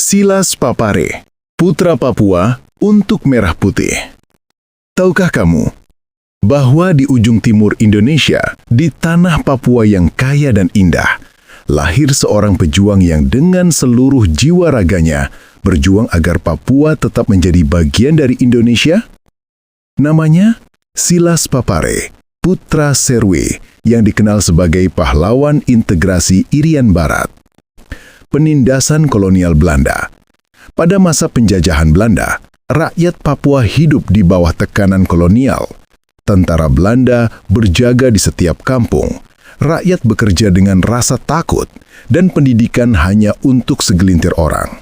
Silas Papare, putra Papua untuk Merah Putih. Tahukah kamu bahwa di ujung timur Indonesia, di tanah Papua yang kaya dan indah, lahir seorang pejuang yang dengan seluruh jiwa raganya berjuang agar Papua tetap menjadi bagian dari Indonesia? Namanya Silas Papare, putra Serwe, yang dikenal sebagai pahlawan integrasi Irian Barat. Penindasan kolonial Belanda. Pada masa penjajahan Belanda, rakyat Papua hidup di bawah tekanan kolonial. Tentara Belanda berjaga di setiap kampung. Rakyat bekerja dengan rasa takut, dan pendidikan hanya untuk segelintir orang.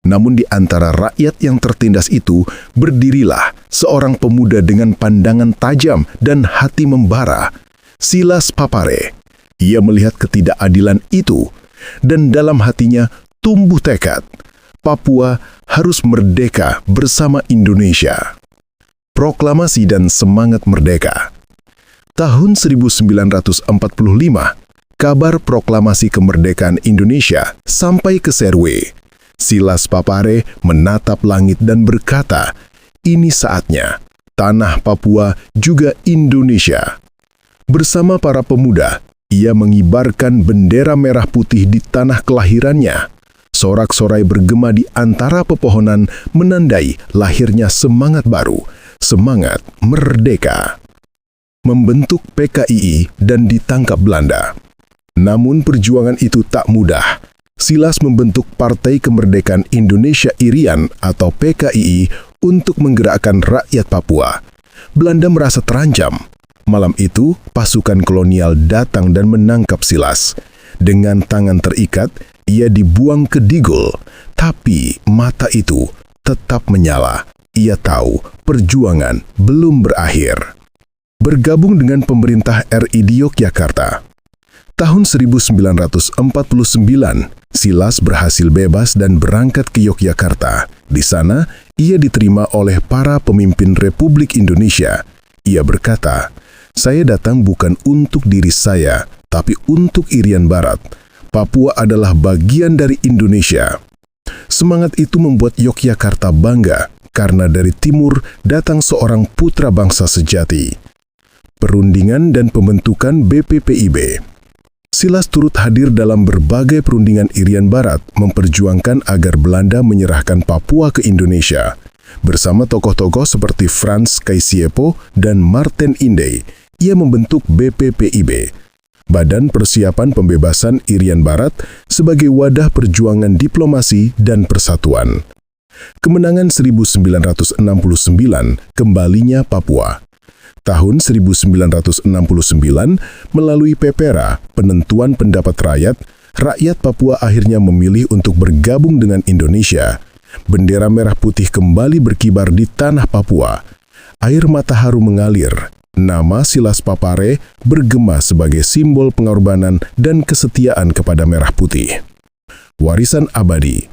Namun di antara rakyat yang tertindas itu, berdirilah seorang pemuda dengan pandangan tajam dan hati membara, Silas Papare. Ia melihat ketidakadilan itu, dan dalam hatinya tumbuh tekad, Papua harus merdeka bersama Indonesia. Proklamasi dan semangat merdeka. Tahun 1945, kabar proklamasi kemerdekaan Indonesia sampai ke Serwe. Silas Papare menatap langit dan berkata, "Ini saatnya, tanah Papua juga Indonesia." Bersama para pemuda, ia mengibarkan bendera merah putih di tanah kelahirannya. Sorak-sorai bergema di antara pepohonan menandai lahirnya semangat baru, semangat merdeka. Membentuk PKII dan ditangkap Belanda. Namun perjuangan itu tak mudah. Silas membentuk Partai Kemerdekaan Indonesia Irian atau PKII untuk menggerakkan rakyat Papua. Belanda merasa terancam. Malam itu, pasukan kolonial datang dan menangkap Silas. Dengan tangan terikat, ia dibuang ke Digul. Tapi mata itu tetap menyala. Ia tahu perjuangan belum berakhir. Bergabung dengan pemerintah RI di Yogyakarta. Tahun 1949, Silas berhasil bebas dan berangkat ke Yogyakarta. Di sana, ia diterima oleh para pemimpin Republik Indonesia. Ia berkata, "Saya datang bukan untuk diri saya, tapi untuk Irian Barat. Papua adalah bagian dari Indonesia." Semangat itu membuat Yogyakarta bangga, karena dari timur datang seorang putra bangsa sejati. Perundingan dan pembentukan BPPIB. Silas turut hadir dalam berbagai perundingan Irian Barat, memperjuangkan agar Belanda menyerahkan Papua ke Indonesia. Bersama tokoh-tokoh seperti Frans Kaisiepo dan Martin Inde, ia membentuk BPPIB, Badan Persiapan Pembebasan Irian Barat, sebagai wadah perjuangan diplomasi dan persatuan. Kemenangan 1969, kembalinya Papua. Tahun 1969, melalui PEPERA, penentuan pendapat rakyat Papua akhirnya memilih untuk bergabung dengan Indonesia. Bendera merah putih kembali berkibar di tanah Papua. Air mata haru mengalir. Nama Silas Papare bergema sebagai simbol pengorbanan dan kesetiaan kepada merah putih. Warisan abadi.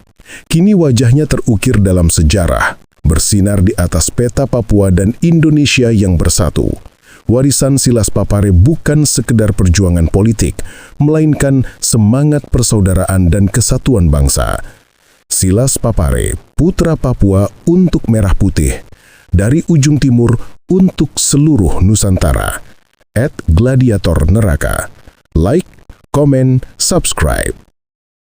Kini wajahnya terukir dalam sejarah, bersinar di atas peta Papua dan Indonesia yang bersatu. Warisan Silas Papare bukan sekedar perjuangan politik, melainkan semangat persaudaraan dan kesatuan bangsa. Silas Papare, putra Papua untuk merah putih. Dari ujung timur untuk seluruh Nusantara. @gladiator neraka. Like, komen, subscribe.